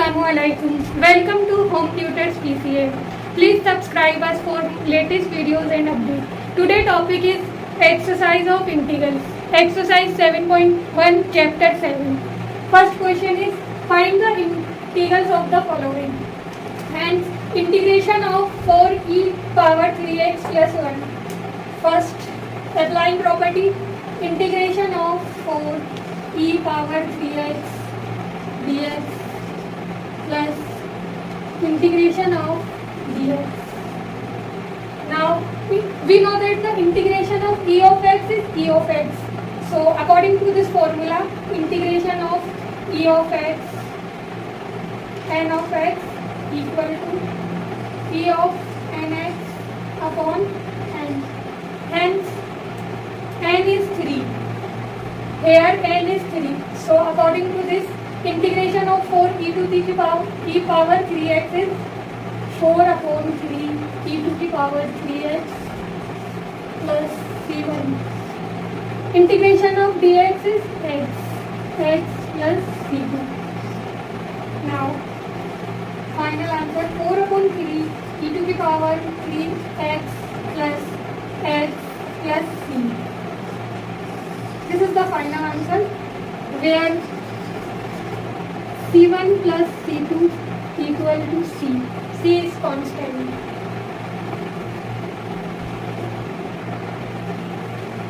Assalamualaikum. Welcome to Home Tutors PCA. Please subscribe us for latest videos and updates. Today topic is exercise of integrals. Exercise 7.1 chapter 7. First question is find the integrals of the following. Hence integration of 4e power 3x plus 1. First applying property, integration of 4e power 3x dx plus integration of dx. Now we know that the integration of e of x is e of x. So according to this formula, integration of e of x n of x equal to e of nx upon n. Hence n is 3. Here n is 3. So according to this, integration of 4 e to the power 3x is 4 upon 3 e to the power 3x plus c1. Integration of dx is x plus c2. Now final answer 4 upon 3 e to the power 3x plus x plus c. This is the final answer where c1 plus c2 equal to c. C is constant.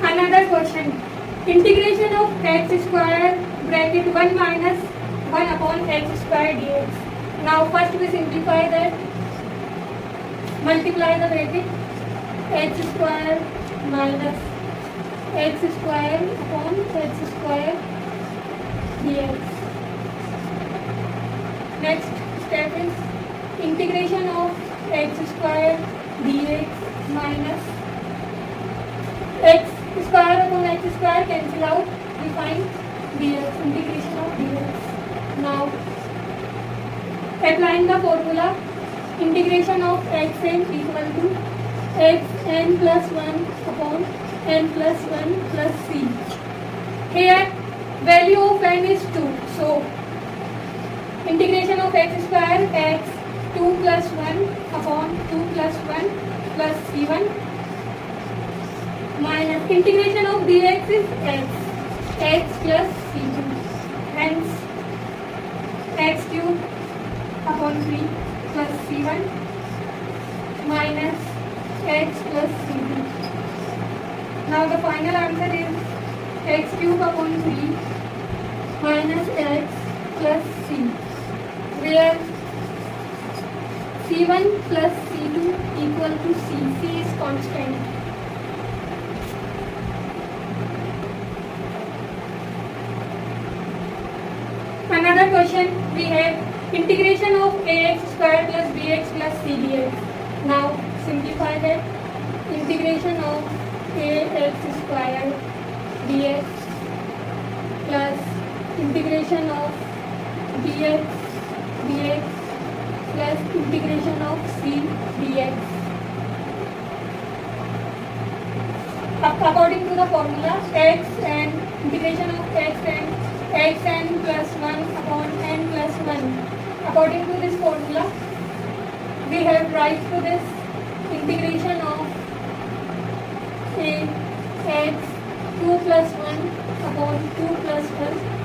Another question. Integration of x square bracket 1 minus 1 upon x square dx. Now first we simplify that. Multiply the bracket. X square minus x square upon x square dx. Next step is integration of x square dx minus x square upon x square cancel out. We find dx, integration of dx. Now applying the formula, integration of xn equal to xn plus 1 upon n plus 1 plus c. Here value of n is 2. So integration of x square x 2 plus 1 upon 2 plus 1 plus c1 minus integration of dx is x plus c2. Hence x cube upon 3 plus c1 minus x plus c2. Now the final answer is x cube upon 3 minus x plus c, where c1 plus c2 equal to c. C is constant. Another question we have integration of ax square plus bx plus c dx. Now simplify that. Integration of ax square dx plus integration of dx plus integration of c dx. According to the formula, x and integration of xn plus 1 upon n plus 1. According to this formula, we have right to this integration of x 2 plus 1 upon 2 plus 1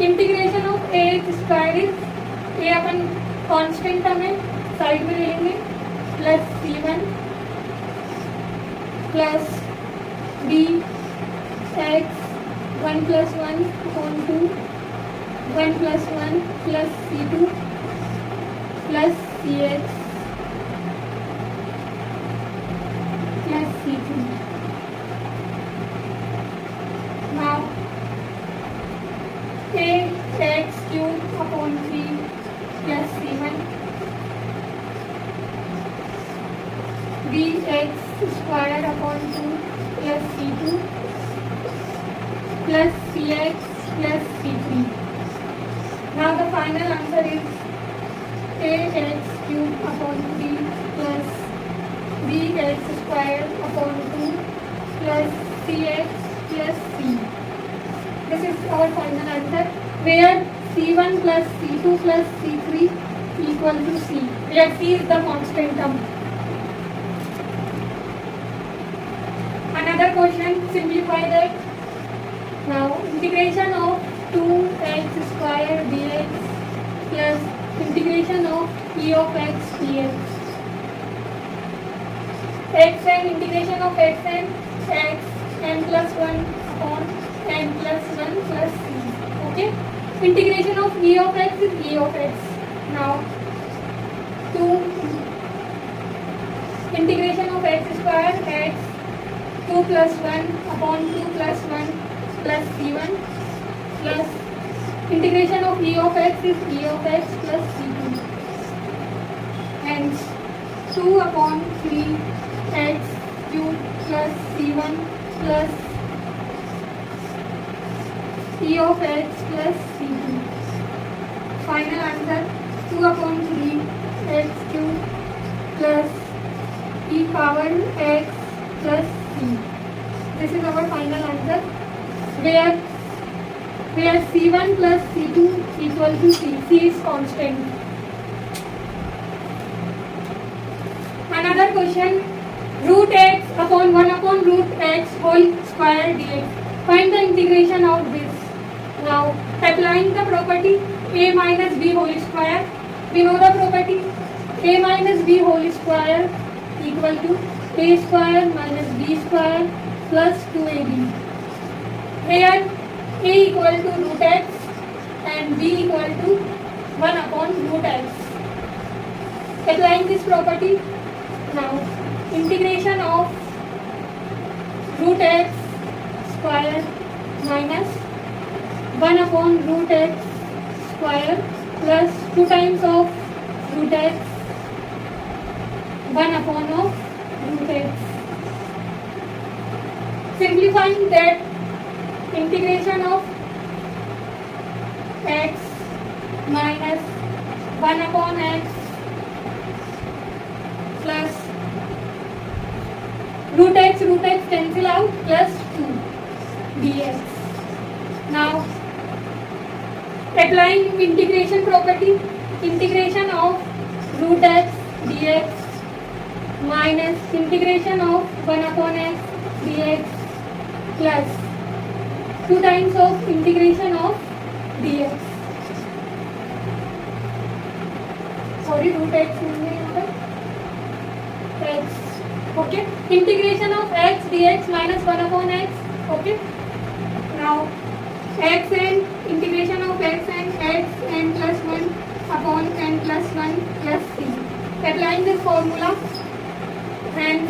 integration of A square is a upon constant term है side में ले लेंगे plus c1 plus b x 1 plus 1 upon 2 1 plus 1 plus c2 plus cx plus c2. Now a x cube upon 3 plus c1 b x square upon 2 plus c2 plus cx plus c3. Now the final answer is ax cube upon 3 plus bx square upon 2 plus cx plus c. our final answer, where C1 plus C2 plus C3 equal to C, where C is the constant term. Another question, simplify that. Now integration of 2x square dx plus integration of e of x dx. X and integration of x and x n plus 1 upon n plus 1 plus c. Okay. Integration of e of x is e of x. Now 2 integration of x square x 2 plus 1 upon 2 plus 1 plus c1 plus integration of e of x is e of x plus c2. Hence 2 upon 3 x cube plus c1 plus e of x plus c2. Final answer 2 upon 3 x cube plus e power x plus c. This is our final answer, where c1 plus c2 equal to c. C is constant. Another question, root x upon 1 upon root x whole square dx. Find the integration of this. Now applying the property a minus b whole square, we know the property a minus b whole square equal to a square minus b square plus 2ab. Here a equal to root x and b equal to 1 upon root x. Applying this property, now integration of root x square minus 1 upon root x square plus 2 times of root x 1 upon of root x. Simplifying that, integration of x minus 1 upon x plus root x cancel out plus 2 dx. Now applying integration property, integration of root x dx minus integration of 1 upon x dx plus 2 times of integration of dx. Sorry, root x x. Okay. Integration of x dx minus 1 upon x. Okay. Now x and integration of x and x n plus 1 upon n plus 1 plus c. Applying this formula, and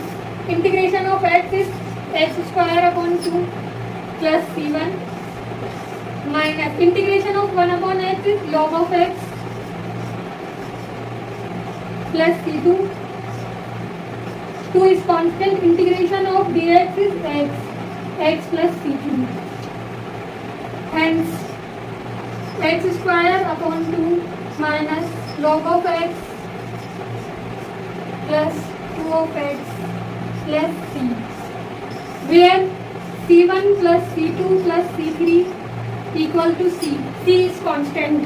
integration of x is x square upon 2 plus c1 minus integration of 1 upon x is log of x plus c2. 2 is constant. Integration of dx is x plus c3. Hence x square upon 2 minus log of x plus 2 of x plus c, where c1 plus c2 plus c3 equal to c. C is constant.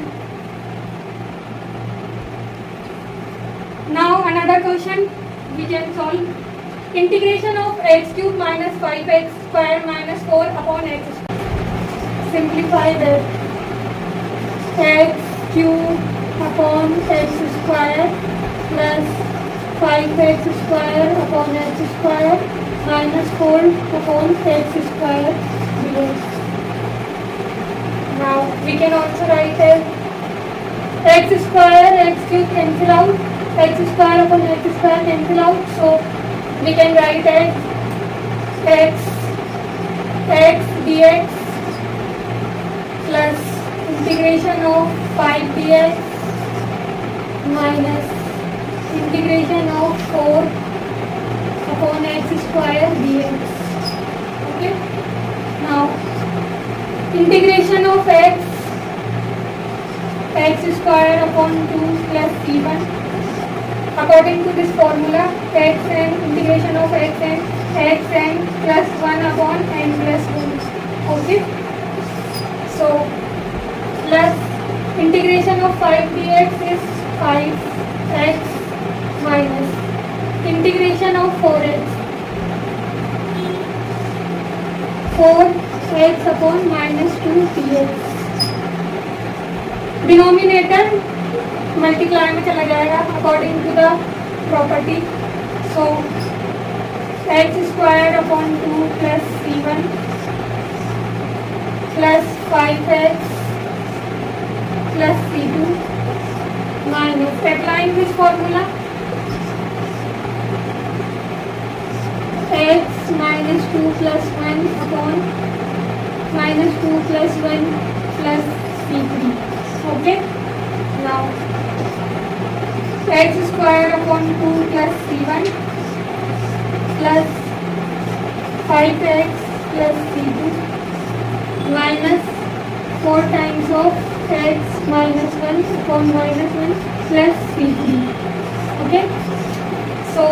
Now another question we can solve. Integration of x cube minus 5x square minus 4 upon x square. Simplify that. X cube upon x square plus 5x square upon x square minus 4 upon x square dx. Now we can also write as x square x cube cancel out, x square upon x square cancel out, so we can write as x dx plus integration of 5 dx minus integration of 4 upon x square dx. Okay. Now integration of x square upon 2 plus c1. According to this formula, x and integration of x and plus 1 upon n plus 1. Okay. So So plus integration of 5 dx is 5x minus integration of 4x 4x upon minus 2 dx. Denominator multiply में चला जाएगा according to the property. So x square upon 2 plus c1 plus 5x plus c2 minus applying this formula x minus 2 plus 1 upon minus 2 plus 1 plus c3. Okay, now x square upon 2 plus c1 plus 5x plus c2 minus 4 times of x minus 1 upon minus 1 plus c3. Okay, so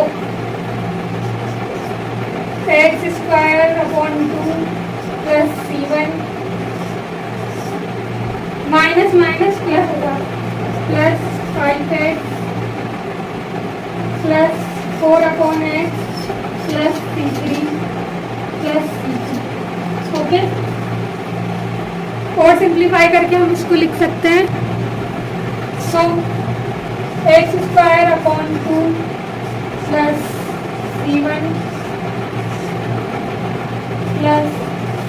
x square upon 2 plus c1 minus minus plus होगा plus 5x plus 4 upon x plus c3 plus c2. Okay, और simplify करके हम इसको लिख सकते हैं. So x square upon 2 plus c1 plus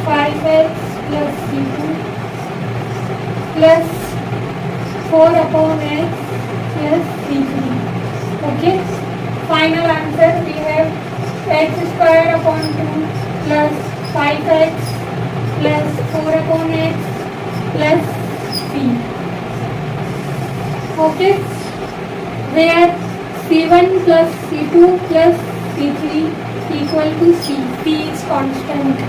5x plus c2 plus 4 upon x plus c3. Okay, final answer we have x square upon 2 plus 5x plus 4 upon x plus c. Okay, where c1 plus c2 plus c3 equal to c. c is constant.